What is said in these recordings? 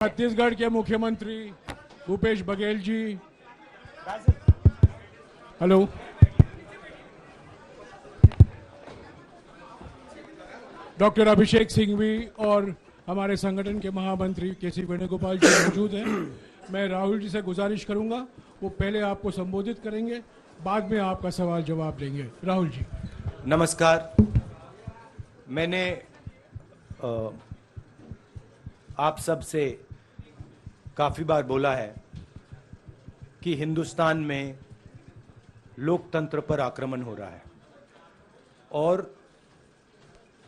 छत्तीसगढ़ के मुख्यमंत्री Bhupesh Baghel ji, hello. Doctor अभिषेक सिंघवी और हमारे संगठन के महामंत्री केसी वेणुगोपाल जी मौजूद हैं। मैं राहुल जी से गुजारिश करूंगा, वो पहले आपको संबोधित करेंगे, बाद में आपका सवाल जवाब देंगे। राहुल जी। नमस्कार। मैंने आप सब से काफ़ी बार बोला है कि हिंदुस्तान में लोकतंत्र पर आक्रमण हो रहा है और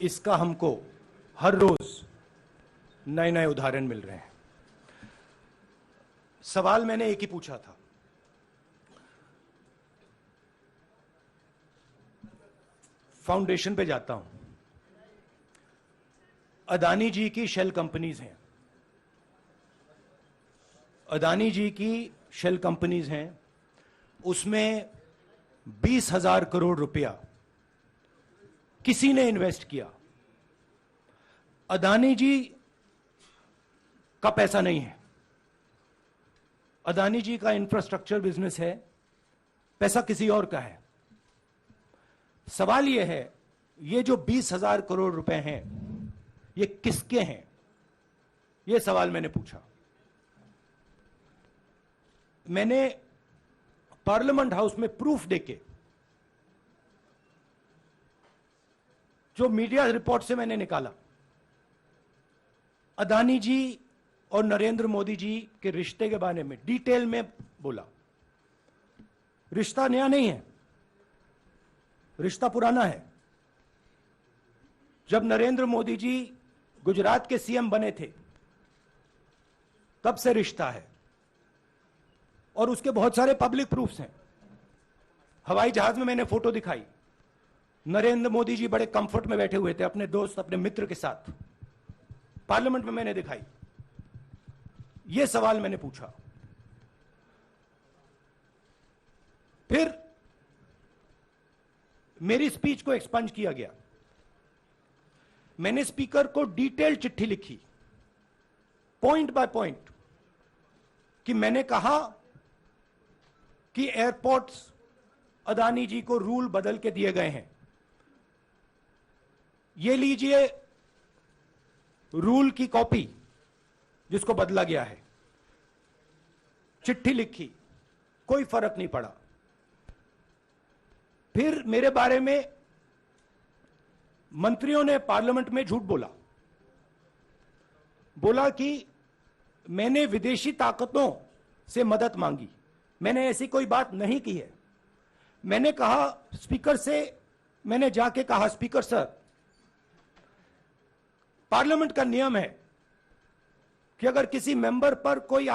इसका हमको हर रोज नए नए उदाहरण मिल रहे हैं। सवाल मैंने एक ही पूछा था, फाउंडेशन पे जाता हूं, अदानी जी की शेल कंपनीज हैं, अदानी जी की शेल कंपनीज हैं, उसमें 20,000 करोड़ रुपया किसी ने इन्वेस्ट किया। अदानी जी का पैसा नहीं है, अदानी जी का इंफ्रास्ट्रक्चर बिजनेस है, पैसा किसी और का है। सवाल यह है, ये जो 20,000 करोड़ रुपए हैं, ये किसके हैं? यह सवाल मैंने पूछा। मैंने पार्लियामेंट हाउस में प्रूफ देके, जो मीडिया रिपोर्ट से मैंने निकाला, अदानी जी और नरेंद्र मोदी जी के रिश्ते के बारे में डिटेल में बोला। रिश्ता नया नहीं है, रिश्ता पुराना है। जब नरेंद्र मोदी जी गुजरात के सीएम बने थे, तब से रिश्ता है और उसके बहुत सारे पब्लिक प्रूफ्स हैं। हवाई जहाज में मैंने फोटो दिखाई, नरेंद्र मोदी जी बड़े कंफर्ट में बैठे हुए थे अपने दोस्त, अपने मित्र के साथ। पार्लियामेंट में मैंने दिखाई। यह सवाल मैंने पूछा। फिर मेरी स्पीच को एक्सपंज किया गया। मैंने स्पीकर को डिटेल चिट्ठी लिखी, पॉइंट बाय पॉइंट, कि मैंने कहा कि एयरपोर्ट्स अदानी जी को रूल बदल के दिए गए हैं। ये लीजिए रूल की कॉपी जिसको बदला गया है। चिट्ठी लिखी, कोई फर्क नहीं पड़ा। फिर मेरे बारे में मंत्रियों ने पार्लियामेंट में झूठ बोला कि मैंने विदेशी ताकतों से मदद मांगी। मैंने ऐसी कोई बात नहीं की है। मैंने कहा स्पीकर से, मैंने जाके कहा, स्पीकर सर, पार्लियामेंट का नियम है कि अगर किसी मेंबर पर कोई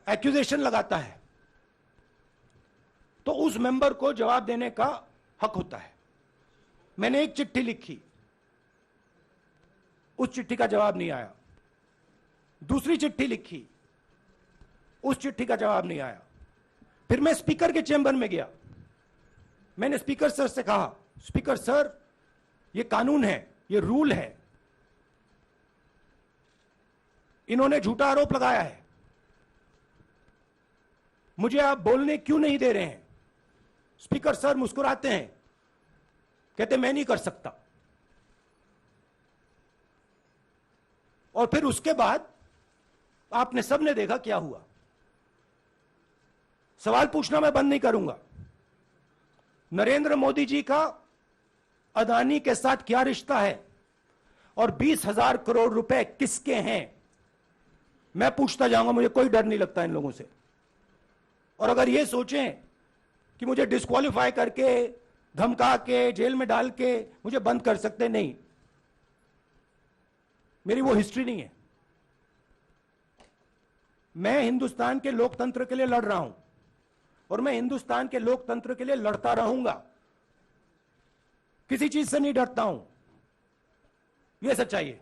एक्यूजेशन लगाता है तो उस मेंबर को जवाब देने का हक होता है। मैंने एक चिट्ठी लिखी, उस चिट्ठी का जवाब नहीं आया। दूसरी चिट्ठी लिखी, उस चिट्ठी का जवाब नहीं आया। फिर मैं स्पीकर के चेंबर में गया। मैंने स्पीकर सर से कहा, स्पीकर सर, यह कानून है, यह रूल है, इन्होंने झूठा आरोप लगाया है, मुझे आप बोलने क्यों नहीं दे रहे हैं? स्पीकर सर मुस्कुराते हैं, कहते मैं नहीं कर सकता। और फिर उसके बाद आपने सबने देखा क्या हुआ। सवाल पूछना मैं बंद नहीं करूंगा। नरेंद्र मोदी जी का अदानी के साथ क्या रिश्ता है और 20,000 करोड़ रुपए किसके हैं, मैं पूछता जाऊंगा। मुझे कोई डर नहीं लगता इन लोगों से। और अगर ये सोचें कि मुझे डिस्क्वालीफाई करके, धमका के, जेल में डाल के मुझे बंद कर सकते, नहीं, मेरी वो हिस्ट्री नहीं है। मैं हिंदुस्तान के लोकतंत्र के लिए लड़ रहा हूं और मैं हिंदुस्तान के लोकतंत्र के लिए लड़ता रहूंगा। किसी चीज से नहीं डरता हूं, यह सच्चाई है।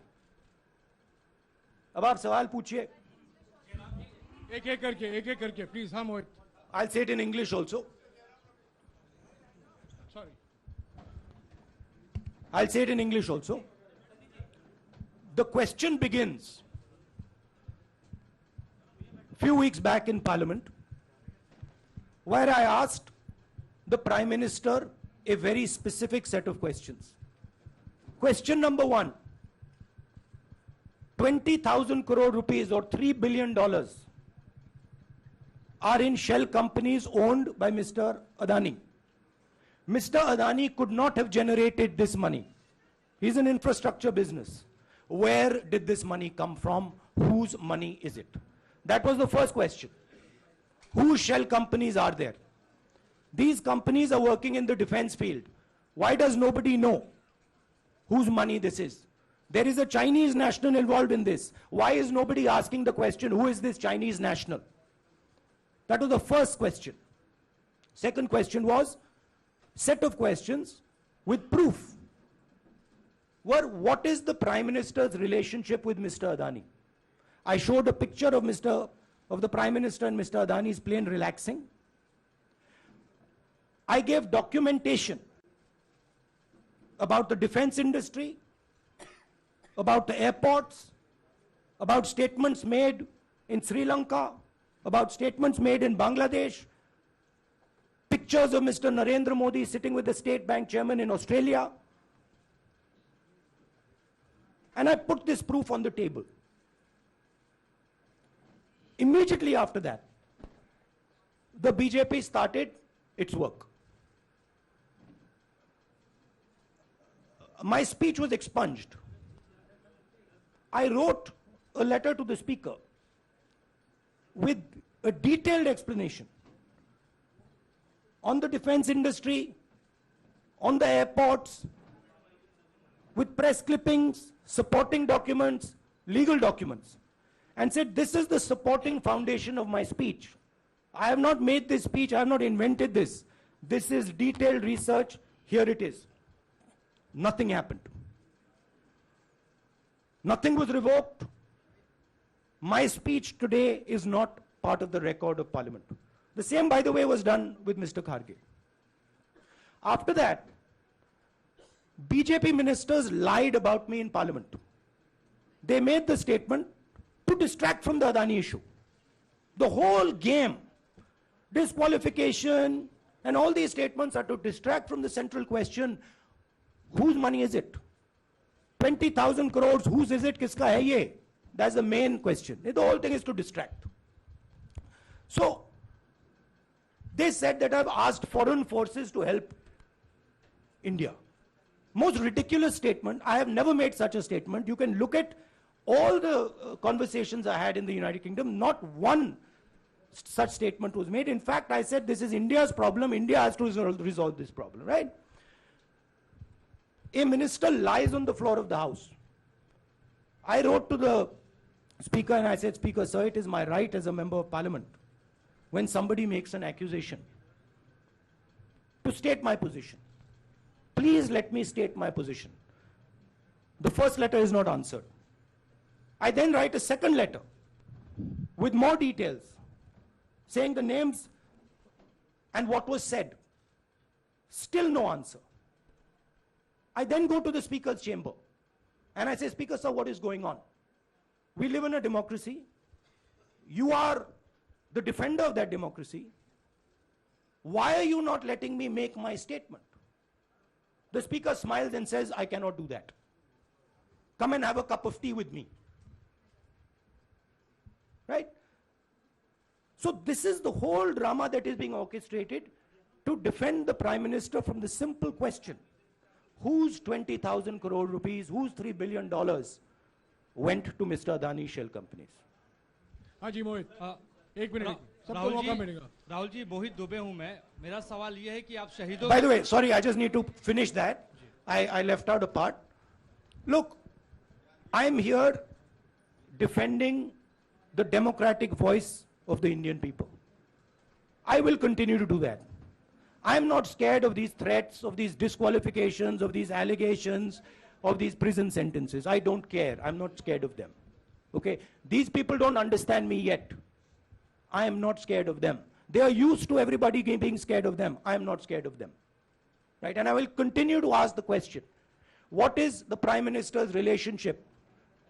अब आप सवाल पूछिए। एक एक करके प्लीज। हम I'll say it in English also. Sorry. I'll say it in English also. The question begins. A few weeks back in Parliament, where I asked the Prime Minister a very specific set of questions. Question number one, 20,000 crore rupees or $3 billion are in shell companies owned by Mr. Adani. Mr. Adani could not have generated this money. He's an infrastructure business. Where did this money come from? Whose money is it? That was the first question. Whose shell companies are there? These companies are working in the defense field. Why does nobody know whose money this is? There is a Chinese national involved in this. Why is nobody asking the question, who is this Chinese national? That was the first question. Second question was, set of questions with proof. What is the Prime Minister's relationship with Mr. Adani? I showed a picture of the Prime Minister and Mr. Adani's plane relaxing. I gave documentation about the defense industry, about the airports, about statements made in Sri Lanka, about statements made in Bangladesh, pictures of Mr. Narendra Modi sitting with the State Bank chairman in Australia. And I put this proof on the table. Immediately after that, the BJP started its work. My speech was expunged. I wrote a letter to the Speaker with a detailed explanation on the defense industry, on the airports, with press clippings, supporting documents, legal documents, and said, this is the supporting foundation of my speech. I have not made this speech, I have not invented this. This is detailed research, here it is. Nothing happened. Nothing was revoked. My speech today is not part of the record of Parliament. The same, by the way, was done with Mr. Kharge. After that, BJP ministers lied about me in Parliament. They made the statement to distract from the Adani issue. The whole game, disqualification, and all these statements are to distract from the central question, whose money is it? 20,000 crores, whose is it? Kiska hai ye? That's the main question. The whole thing is to distract. So, they said that I've asked foreign forces to help India. Most ridiculous statement. I have never made such a statement. You can look at all the conversations I had in the United Kingdom. Not one such statement was made. In fact, I said this is India's problem. India has to resolve this problem, right? A minister lies on the floor of the House. I wrote to the Speaker and I said, Speaker, sir, it is my right as a member of Parliament, when somebody makes an accusation, to state my position. Please let me state my position. The first letter is not answered. I then write a second letter with more details, saying the names and what was said. Still no answer. I then go to the Speaker's chamber and I say, Speaker, sir, what is going on? We live in a democracy. You are the defender of that democracy. Why are you not letting me make my statement? The Speaker smiles and says, I cannot do that. Come and have a cup of tea with me. Right? So this is the whole drama that is being orchestrated to defend the Prime Minister from the simple question, whose 20,000 crore rupees, whose $3 billion went to Mr. Adani shell companies? हाँ जी मोहित, एक minute सबको मौका मिलेगा. राहुल जी, मोहित दुबे हूं मैं. मेरा सवाल ये है कि आप शहीदों. By the way, sorry, I just need to finish that. I left out a part. Look, I am here defending the democratic voice of the Indian people. I will continue to do that. I am not scared of these threats, of these disqualifications, of these allegations, of these prison sentences. I don't care. I'm not scared of them. Okay? These people don't understand me yet. I am not scared of them. They are used to everybody being scared of them. I am not scared of them. Right? And I will continue to ask the question, what is the Prime Minister's relationship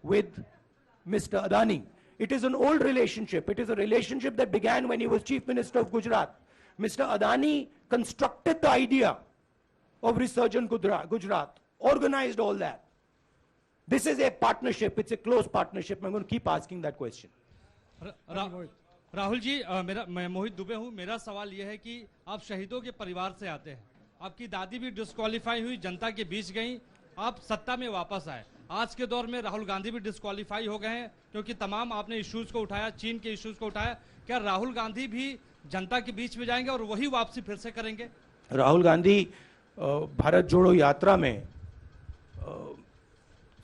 with Mr. Adani. It is an old relationship. It is a relationship that began when he was Chief Minister of Gujarat. Mr. Adani constructed the idea of Resurgent Gujarat, organized all that. This is a partnership. It's a close partnership. I'm going to keep asking that question. Rahul ji, मैं मोहित दुबे हूं। मेरा सवाल यह है कि आप शहीदों के परिवार से आते हैं, आपकी दादी भी डिस्क्वालीफाई हुई, जनता के बीच गई, आप सत्ता में वापस आए। आज के दौर में राहुल गांधी भी डिस्क्वालीफाई हो गए हैं क्योंकि तमाम आपने इश्यूज को उठाया, चीन के इश्यूज को उठाया। क्या राहुल गांधी भी जनता के बीच में जाएंगे और वही वापसी फिर से करेंगे? राहुल गांधी भारत जोड़ो यात्रा में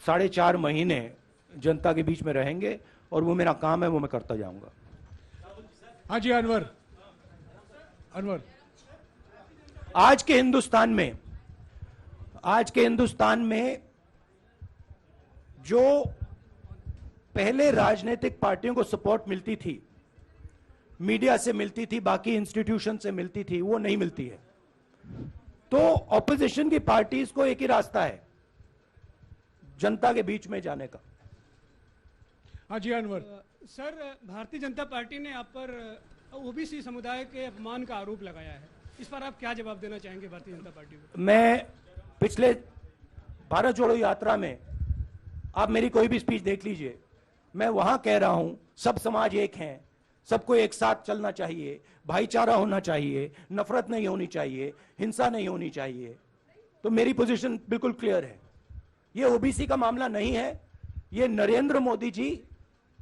4.5 महीने जनता के बीच में रहेंगे और वो मेरा काम है, वो मैं करता जाऊंगा। हाँ जी, अनवर। आज के हिंदुस्तान में जो पहले राजनीतिक पार्टियों को सपोर्ट मिलती थी, मीडिया से मिलती थी, बाकी इंस्टीट्यूशन से मिलती थी, वो नहीं मिलती है। तो ऑपोजिशन की पार्टीज को एक ही रास्ता है, जनता के बीच में जाने का। हाँ जी, अनवर। सर, भारतीय जनता पार्टी ने आप पर ओबीसी समुदाय के अपमान का आरोप लगाया है, इस पर आप क्या जवाब देना चाहेंगे भारतीय जनता पार्टी को? मैं पिछले भारत जोड़ो यात्रा में, आप मेरी कोई भी स्पीच देख लीजिए, मैं वहां कह रहा हूं सब समाज एक हैं, सबको एक साथ चलना चाहिए, भाईचारा होना चाहिए, नफरत नहीं होनी चाहिए, हिंसा नहीं होनी चाहिए। तो मेरी पोजीशन बिल्कुल क्लियर है। ये ओबीसी का मामला नहीं है, ये नरेंद्र मोदी जी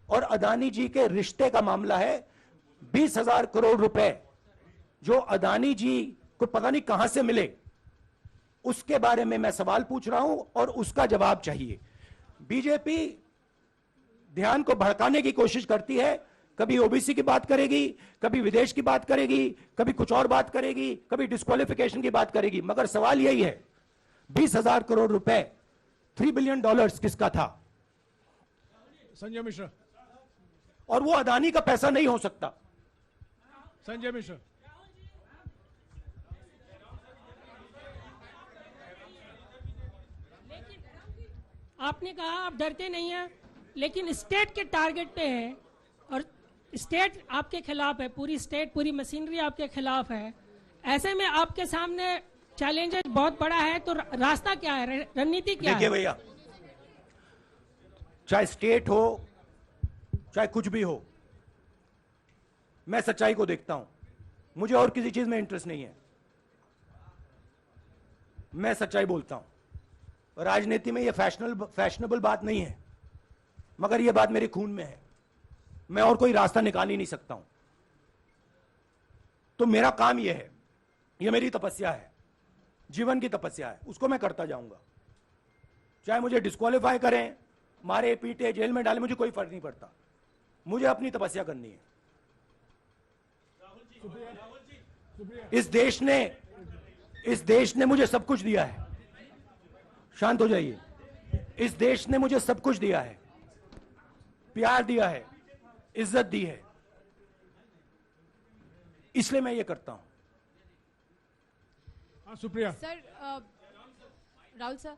और अदानी जी के रिश्ते का मामला है। 20,000 करोड़ रुपए जो अदानी जी को पता नहीं कहां से मिले, उसके बारे में मैं सवाल पूछ रहा हूं और उसका जवाब चाहिए। बीजेपी ध्यान को भड़काने की कोशिश करती है, कभी ओबीसी की बात करेगी, कभी विदेश की बात करेगी, कभी कुछ और बात करेगी, कभी डिस्क्वालिफिकेशन की बात करेगी, मगर सवाल यही है 20,000 करोड़ रुपए, $3 बिलियन किसका था? संजय मिश्रा। और वो अदानी का पैसा नहीं हो सकता। संजय मिश्रा। आपने कहा आप डरते नहीं हैं, लेकिन स्टेट के टारगेट पे है और स्टेट आपके खिलाफ है, पूरी स्टेट, पूरी मशीनरी आपके खिलाफ है। ऐसे में आपके सामने चैलेंजेस बहुत बड़ा है, तो रास्ता क्या है, रणनीति क्या है? देखिए भैया, चाहे स्टेट हो चाहे कुछ भी हो, मैं सच्चाई को देखता हूं। मुझे और किसी चीज में इंटरेस्ट नहीं है, मैं सच्चाई बोलता हूं। राजनीति में यह फैशनेबल बात नहीं है, मगर यह बात मेरे खून में है। मैं और कोई रास्ता निकाल ही नहीं सकता हूं। तो मेरा काम यह है, यह मेरी तपस्या है, जीवन की तपस्या है, उसको मैं करता जाऊंगा। चाहे मुझे डिस्क्वालीफाई करें, मारे पीटे, जेल में डाले, मुझे कोई फर्क नहीं पड़ता। मुझे अपनी तपस्या करनी है। इस देश ने मुझे सब कुछ दिया है। शांत हो जाइए। इस देश ने मुझे सब कुछ दिया है, प्यार दिया है, इज्जत दी है, इसलिए मैं ये करता हूं। हाँ, Supriya. Sir, Rahul sir,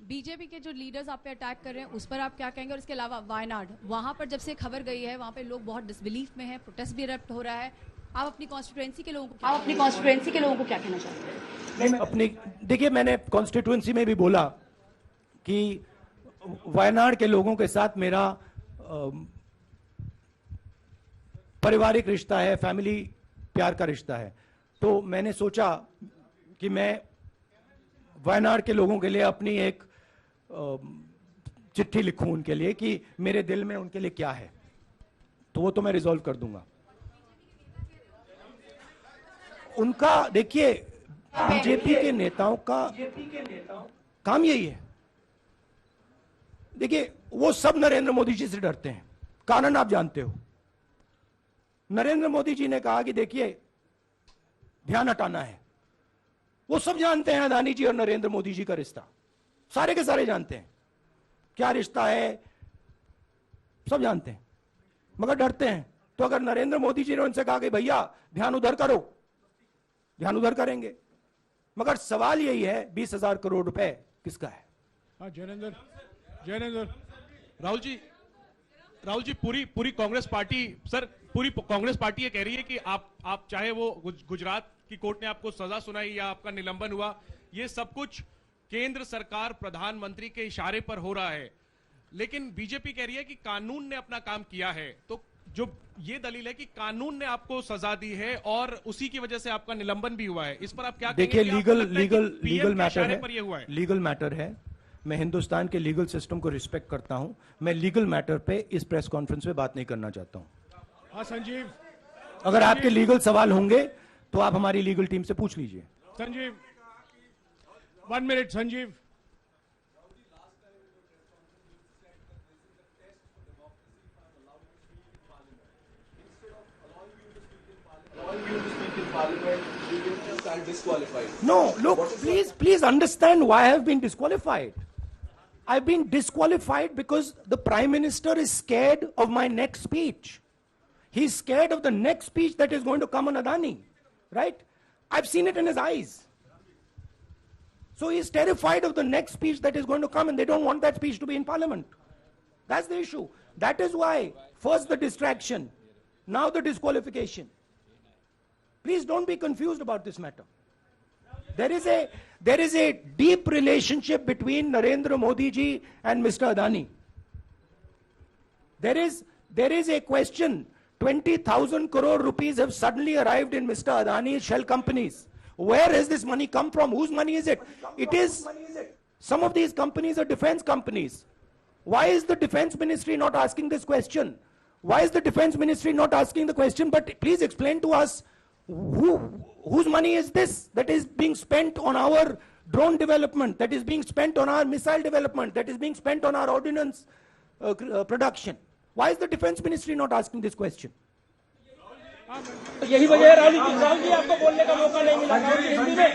BJP के जो लीडर्स आप पे अटैक कर रहे हैं उस पर आप क्या कहेंगे? और इसके अलावा वायनाड, वहां पर जब से खबर गई है, वहां पे लोग बहुत डिसबिलीफ में हैं, प्रोटेस्ट भी इरप्ट हो रहा है। आप अपनी कॉन्स्टिट्यूएंसी के लोगों को क्या कहना चाहते हैं? देखिए, मैंने कॉन्स्टिट्यूएंसी में भी बोला कि वायनाड के लोगों के साथ मेरा पारिवारिक रिश्ता है, फैमिली प्यार का रिश्ता है। तो मैंने सोचा कि मैं वायनाड के लोगों के लिए अपनी एक चिट्ठी लिखूं उनके लिए कि मेरे दिल में उनके लिए क्या है। तो वो तो मैं रिजॉल्व कर दूंगा। उनका, देखिए, बीजेपी के नेताओं का काम यही है। देखिए, वो सब नरेंद्र मोदी जी से डरते हैं, कारण आप जानते हो। नरेंद्र मोदी जी ने कहा कि देखिए, ध्यान हटाना है। वो सब जानते हैं अदानी जी और नरेंद्र मोदी जी का रिश्ता, सारे के सारे जानते हैं क्या रिश्ता है, सब जानते हैं, मगर डरते हैं। तो अगर नरेंद्र मोदी जी ने उनसे कहा कि भैया ध्यान उधर करो, ध्यान उधर करेंगे। मगर सवाल यही है 20,000 करोड़ रुपए किसका है? हाँ, जैनेंद्र। राहुल जी पूरी कांग्रेस पार्टी, सर पूरी कांग्रेस पार्टी ये कह रही है कि आप चाहे वो गुजरात की कोर्ट ने आपको सजा सुनाई या आपका निलंबन हुआ, ये सब कुछ केंद्र सरकार प्रधानमंत्री के इशारे पर हो रहा है। लेकिन बीजेपी कह रही है कि कानून ने अपना काम किया है। तो जो ये दलील है कि कानून ने आपको सजा दी है और उसी की वजह से आपका निलंबन भी हुआ है, इस पर आप क्या कहेंगे? देखिए, लीगल मैटर है, पर ये हुआ है। लीगल मैटर है। मैं हिंदुस्तान के लीगल सिस्टम को रिस्पेक्ट करता हूं। मैं लीगल मैटर पे इस प्रेस कॉन्फ्रेंस में बात नहीं करना चाहता हूं। हाँ संजीव, अगर आपके लीगल सवाल होंगे तो आप हमारी लीगल टीम से पूछ लीजिए। Sanjeev 1 minute. Sanjeev, No, look, please understand why I have been disqualified. I've been disqualified because the Prime Minister is scared of my next speech. He's scared of the next speech that is going to come on Adani, right? I've seen it in his eyes. So he's terrified of the next speech that is going to come, and they don't want that speech to be in Parliament. That's the issue. That is why, first the distraction, now the disqualification. Please don't be confused about this matter. There is a deep relationship between Narendra Modi ji and Mr. Adani. There is a question. 20,000 crore rupees have suddenly arrived in Mr. Adani's shell companies. Where has this money come from? Whose money is it? Some of these companies are defense companies. Why is the defense ministry not asking this question? Why is the defense ministry not asking the question? But please explain to us, whose money is this that is being spent on our drone development, that is being spent on our missile development, that is being spent on our ordnance production? Why is the defense ministry not asking this question? यही वजह है राहुल जी आपको बोलने का मौका नहीं मिला। राहुल जी हिंदी में,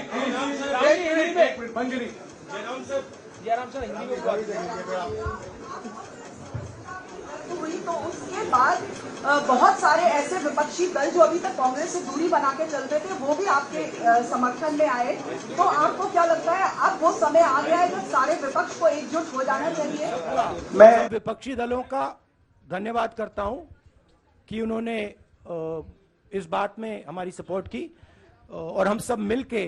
जयराम सर हिंदी में बात तो हुई, तो उसके बाद बहुत सारे ऐसे विपक्षी दल जो अभी तक कांग्रेस से दूरी बना के चलते थे, वो भी आपके समर्थन में आए। तो आपको क्या लगता है अब वो समय आ गया है जब सारे विपक्ष को एकजुट हो जाना चाहिए? मैं विपक्षी दलों का धन्यवाद करता हूं कि उन्होंने इस बात में हमारी सपोर्ट की और हम सब मिलके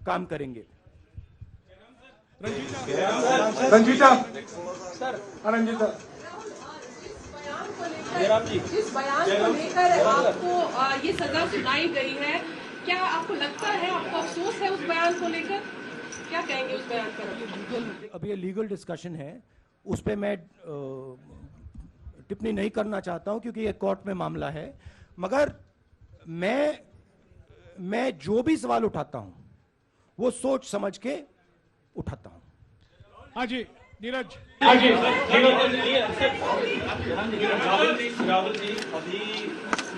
काम करेंगे। रंजीता जिस बयान को लेकर आपको ये सजा सुनाई गई है, क्या आपको लगता है, आपको अफसोस है उस बयान को लेकर? क्या कहेंगे उस बयान पर? अब ये लीगल डिस्कशन है, उस पे मैं टिप्पणी नहीं करना चाहता हूं क्योंकि ये कोर्ट में मामला है। मगर मैं जो भी सवाल उठाता हूं वो सोच समझ के उठाता हूं। हाँ जी नीरज। राहुल जी अभी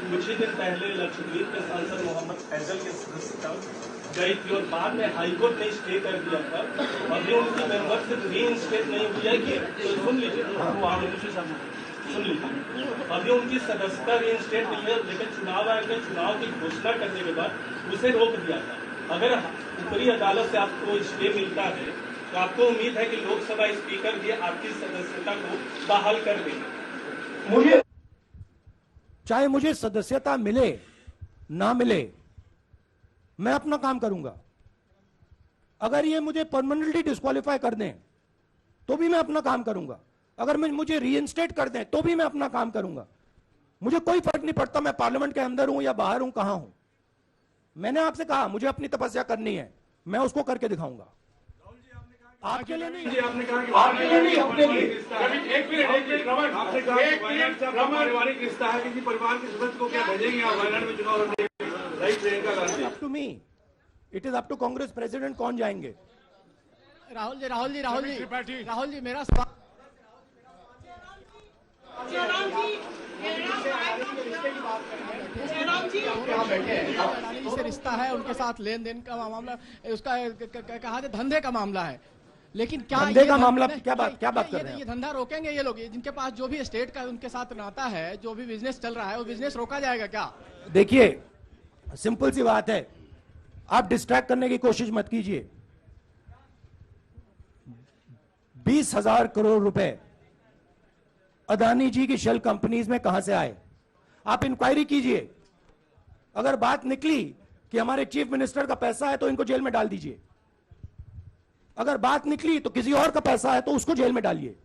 कुछ ही दिन पहले लक्षद्वीप के सांसद मोहम्मद फैजल की सदस्यता गई थी और बाद में हाईकोर्ट ने स्टे कर दिया था। अभी उनकी मेंबरशिप रीइंस्टेट नहीं हुई है कि सुन लीजिए अभी उनकी सदस्यता रीइंस्टेट नहीं है, लेकिन चुनाव आयोग ने चुनाव की घोषणा करने के बाद उसे रोक दिया था। अगर ऊपरी अदालत से आपको स्टे मिलता है तो आपको उम्मीद है कि लोकसभा स्पीकर भी आपकी सदस्यता को बहाल कर देंगे। चाहे मुझे सदस्यता मिले ना मिले, मैं अपना काम करूंगा। अगर ये मुझे परमानेंटली डिस्क्वालीफाई कर दें तो भी मैं अपना काम करूंगा। अगर मुझे रीइंस्टेट कर दें तो भी मैं अपना काम करूंगा। मुझे कोई फर्क नहीं पड़ता मैं पार्लियामेंट के अंदर हूं या बाहर हूं, कहां हूं। मैंने आपसे कहा मुझे अपनी तपस्या करनी है, मैं उसको करके दिखाऊंगा। आपके लिए नहीं, आपने कहा कि आपके लिए नहीं, अपने लिए। एक मिनट रमन, आपने कहा कि वायनाड से आपका पारिवारिक रिश्ता है, किसी परिवार के सदस्य को क्या भेजेंगे आप वायनाड में चुनाव लड़ने? Right, Priyanka Gandhi. Up to me, it is up to Congress president कौन जाएंगे। राहुल जी मेरा सवाल से रिश्ता है, उनके साथ लेन देन का मामला, उसका कहा जाए धंधे का मामला है। लेकिन क्या धंधे का मामला क्या बात कर रहे हैं? ये धंधा रोकेंगे ये लोग? जिनके पास जो भी स्टेट का उनके साथ नाता है, जो भी बिजनेस चल रहा है, वो बिजनेस रोका जाएगा क्या? देखिए सिंपल सी बात है, आप डिस्ट्रैक्ट करने की कोशिश मत कीजिए। 20,000 करोड़ रुपए अदानी जी की शेल कंपनीज में कहां से आए? आप इंक्वायरी कीजिए। अगर बात निकली कि हमारे चीफ मिनिस्टर का पैसा है तो इनको जेल में डाल दीजिए। अगर बात निकली तो किसी और का पैसा है तो उसको जेल में डालिए।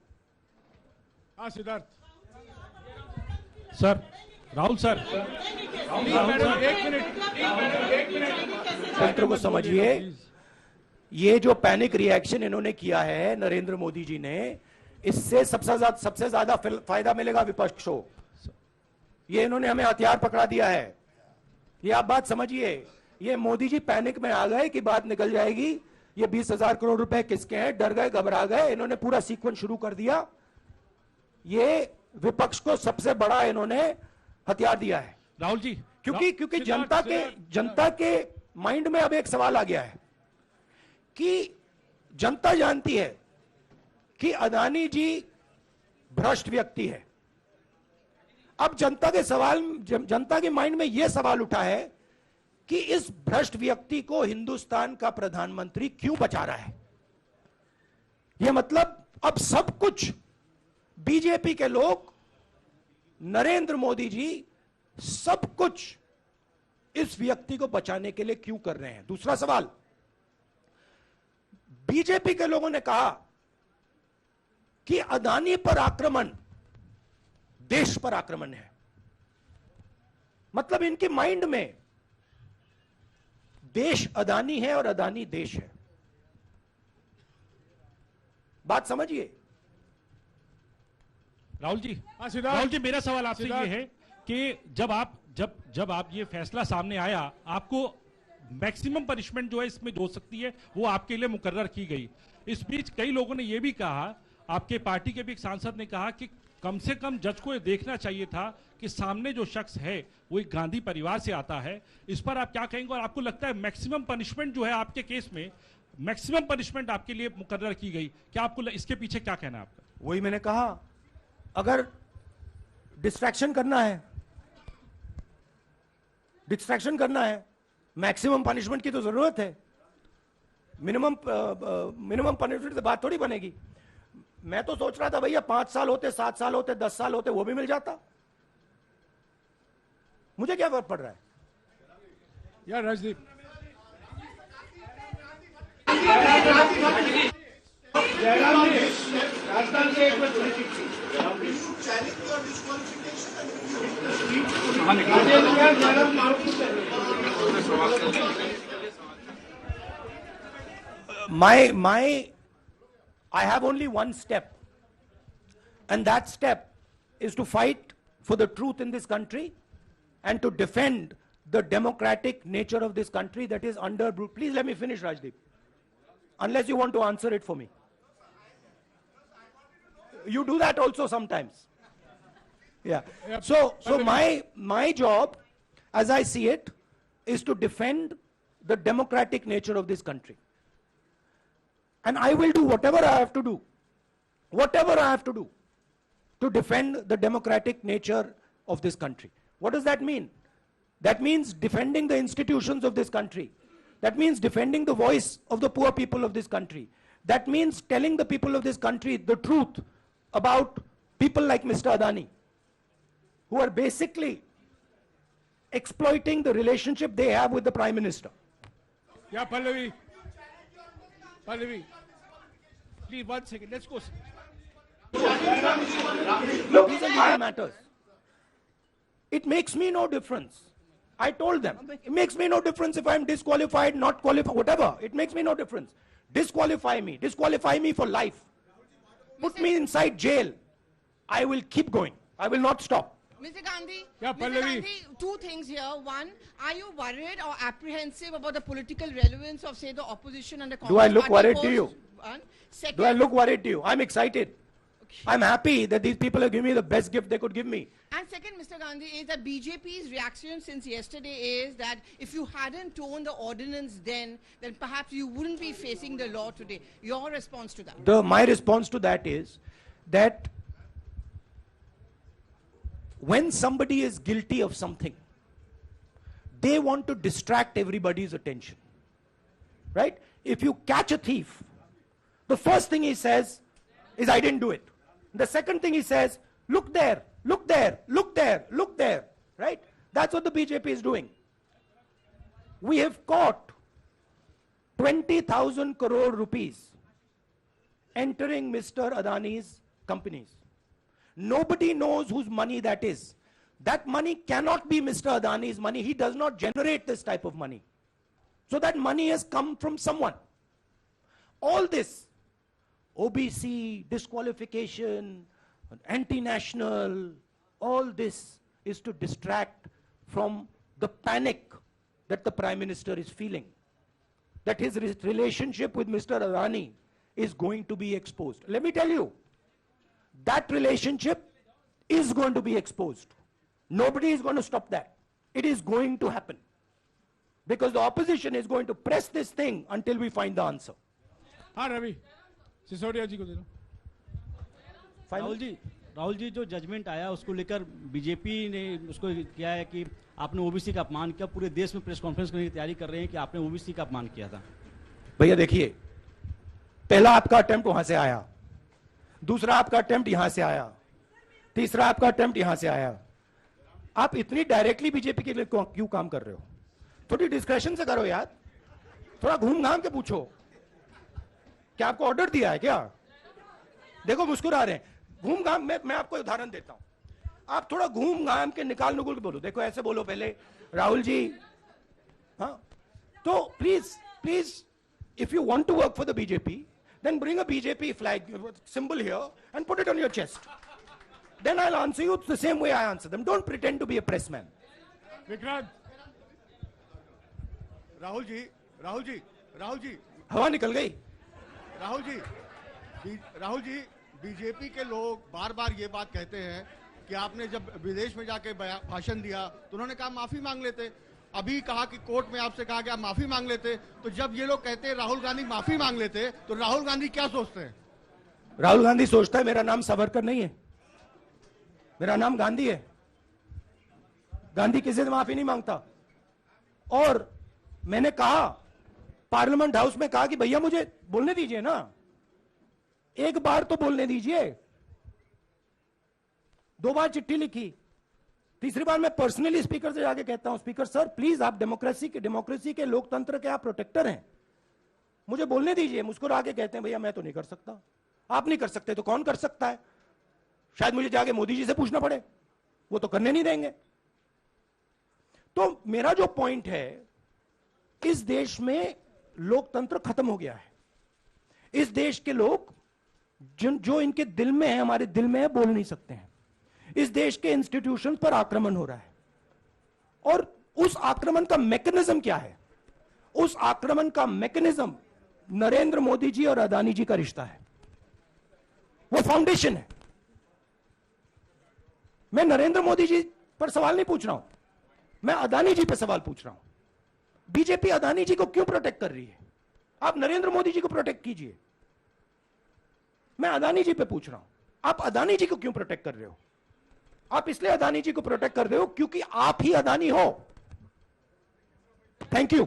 हाँ सिद्धार्थ सर, राहुल सर, एक मिनट तंत्र को समझिए। ये जो पैनिक रिएक्शन इन्होंने किया है नरेंद्र मोदी जी ने, इससे सबसे ज्यादा फायदा मिलेगा विपक्ष को। ये इन्होंने हमें हथियार पकड़ा दिया है। ये आप बात समझिए। ये मोदी जी पैनिक में आ गए कि बात निकल जाएगी, ये 20,000 करोड़ रुपए किसके हैं, डर गए, घबरा गए। इन्होंने पूरा सीक्वेंस शुरू कर दिया। ये विपक्ष को सबसे बड़ा इन्होंने हथियार दिया है राहुल जी, क्योंकि जनता के माइंड में अब एक सवाल आ गया है कि जनता जानती है कि अदानी जी भ्रष्ट व्यक्ति है। अब जनता के माइंड में यह सवाल उठा है कि इस भ्रष्ट व्यक्ति को हिंदुस्तान का प्रधानमंत्री क्यों बचा रहा है। यह मतलब अब सब कुछ बीजेपी के लोग, नरेंद्र मोदी जी सब कुछ इस व्यक्ति को बचाने के लिए क्यों कर रहे हैं। दूसरा सवाल, बीजेपी के लोगों ने कहा कि अदानी पर आक्रमण देश पर आक्रमण है। मतलब इनके माइंड में देश अदानी है और अदानी देश है। बात समझिए राहुल जी, मेरा सवाल आपसे ये है कि जब आप ये फैसला सामने आया, आपको मैक्सिमम पनिशमेंट जो है इसमें हो सकती है वो आपके लिए मुकर्रर की गई। इस बीच कई लोगों ने ये भी कहा, आपके पार्टी के भी एक सांसद ने कहा कि कम से कम जज को ये देखना चाहिए था कि सामने जो शख्स है वो एक गांधी परिवार से आता है। इस पर आप क्या कहेंगे? और आपको लगता है मैक्सिमम पनिशमेंट जो है आपके केस में, मैक्सिमम पनिशमेंट आपके लिए मुकर्रर की गई, क्या आपको इसके पीछे क्या कहना है आपका? वही मैंने कहा, अगर डिस्ट्रैक्शन करना है, मैक्सिमम पनिशमेंट की तो जरूरत है। मिनिमम पनिशमेंट से बात थोड़ी बनेगी। मैं तो सोच रहा था भैया 5 साल होते, 7 साल होते, 10 साल होते, वो भी मिल जाता। मुझे क्या फर्क पड़ रहा है यार। राजदीप, राजस्थान से I have only one step, and that step is to fight for the truth in this country and to defend the democratic nature of this country that is under. Please let me finish, Rajdeep, unless you want to answer it for me. You do that also sometimes. Yeah. So my job, as I see it, is to defend the democratic nature of this country. And I will do whatever I have to do to defend the democratic nature of this country. What does that mean? That means defending the institutions of this country. That means defending the voice of the poor people of this country. That means telling the people of this country the truth about people like Mr. Adani, who are basically exploiting the relationship they have with the Prime Minister. Yeah, Pallavi, please 1 second. Let's go. Look, these are legal matters. It makes me no difference. I told them, it makes me no difference if I'm disqualified, not qualified, whatever. It makes me no difference. Disqualify me for life. Put me inside jail. I will keep going. I will not stop. Mr. Gandhi, Yeah, Mr. Pallavi. Gandhi, 2 things here. One, are you worried or apprehensive about the political relevance of, say, the opposition and the Congress Do I look party worried post? to you? One. Second, Do I look worried to you? I'm excited. I'm happy that these people have given me the best gift they could give me. And second, Mr. Gandhi, is that BJP's reaction since yesterday is that if you hadn't torn the ordinance then perhaps you wouldn't be facing the law today. Your response to that? My response to that is that when somebody is guilty of something, they want to distract everybody's attention. Right? If you catch a thief, the first thing he says is, I didn't do it. The second thing he says, Look there, look there, look there, look there, right? That's what the BJP is doing. We have caught 20,000 crore rupees entering Mr. Adani's companies. Nobody knows whose money that is. That money cannot be Mr. Adani's money. He does not generate this type of money. So that money has come from someone. All this, OBC, disqualification, anti-national, all this is to distract from the panic that the Prime Minister is feeling. That his relationship with Mr. Adani is going to be exposed. Let me tell you, that relationship is going to be exposed. Nobody is going to stop that. It is going to happen. Because the opposition is going to press this thing until we find the answer. हाँ रवि सिसोदिया जी को दे दो। राहुल जी जो judgement आया उसको लेकर BJP ने उसको किया है कि आपने ओबीसी का अपमान किया, पूरे देश में प्रेस कॉन्फ्रेंस करने की तैयारी कर रहे हैं कि आपने ओबीसी का अपमान किया था। भैया देखिए, पहला आपका अटेम्प्ट वहां से आया, दूसरा आपका अटेम्प्ट यहां से आया, तीसरा आपका अटेम्प्ट यहां से आया। आप इतनी डायरेक्टली बीजेपी के लिए क्यों काम कर रहे हो? थोड़ी डिस्कशन से करो यार, थोड़ा घूम घाम के पूछो। क्या आपको ऑर्डर दिया है क्या? देखो मुस्कुरा रहे हैं। घूम घाम, मैं आपको उदाहरण देता हूं। आप थोड़ा घूम घाम के निकाल नुकुल के बोलो। देखो ऐसे बोलो पहले, राहुल जी, हाँ तो please if you want to work for the BJP, then bring a BJP flag symbol here and put it on your chest. Then I'll answer you the same way I answer them. Don't pretend to be a pressman. Vikrant, Rahul ji हवा निकल गई। Rahul ji, BJP के लोग बार बार ये बात कहते हैं कि आपने जब विदेश में जाके भाषण दिया तो उन्होंने कहा माफी मांग लेते। अभी कहा कि कोर्ट में आपसे कहा कि आप माफी मांग लेते। तो जब ये लोग कहते हैं राहुल गांधी माफी मांग लेते, तो राहुल गांधी क्या सोचते हैं? राहुल गांधी सोचता है मेरा नाम सावरकर नहीं है, मेरा नाम गांधी है। गांधी किसी से माफी नहीं मांगता। और मैंने कहा, पार्लियामेंट हाउस में कहा कि भैया मुझे बोलने दीजिए ना, एक बार तो बोलने दीजिए। 2 बार चिट्ठी लिखी, तीसरी बार मैं पर्सनली स्पीकर से जाके कहता हूं, स्पीकर सर प्लीज, आप डेमोक्रेसी के लोकतंत्र के आप प्रोटेक्टर हैं, मुझे बोलने दीजिए। मुस्कुरा के कहते हैं भैया मैं तो नहीं कर सकता। आप नहीं कर सकते तो कौन कर सकता है? शायद मुझे जाके मोदी जी से पूछना पड़े, वो तो करने नहीं देंगे। तो मेरा जो पॉइंट है, इस देश में लोकतंत्र खत्म हो गया है। इस देश के लोग जो इनके दिल में है, हमारे दिल में है, बोल नहीं सकते हैं। इस देश के इंस्टीट्यूशन पर आक्रमण हो रहा है। और उस आक्रमण का मैकेनिज्म क्या है? उस आक्रमण का मैकेनिज्म नरेंद्र मोदी जी और अदानी जी का रिश्ता है, वो फाउंडेशन है। मैं नरेंद्र मोदी जी पर सवाल नहीं पूछ रहा हूं, मैं अदानी जी पर सवाल पूछ रहा हूं। बीजेपी अदानी जी को क्यों प्रोटेक्ट कर रही है? आप नरेंद्र मोदी जी को प्रोटेक्ट कीजिए। मैं अदानी जी पे पूछ रहा हूं, आप अदानी जी को क्यों प्रोटेक्ट कर रहे हो? आप इसलिए अदानी जी को प्रोटेक्ट कर रहे हो क्योंकि आप ही अदानी हो। Thank you.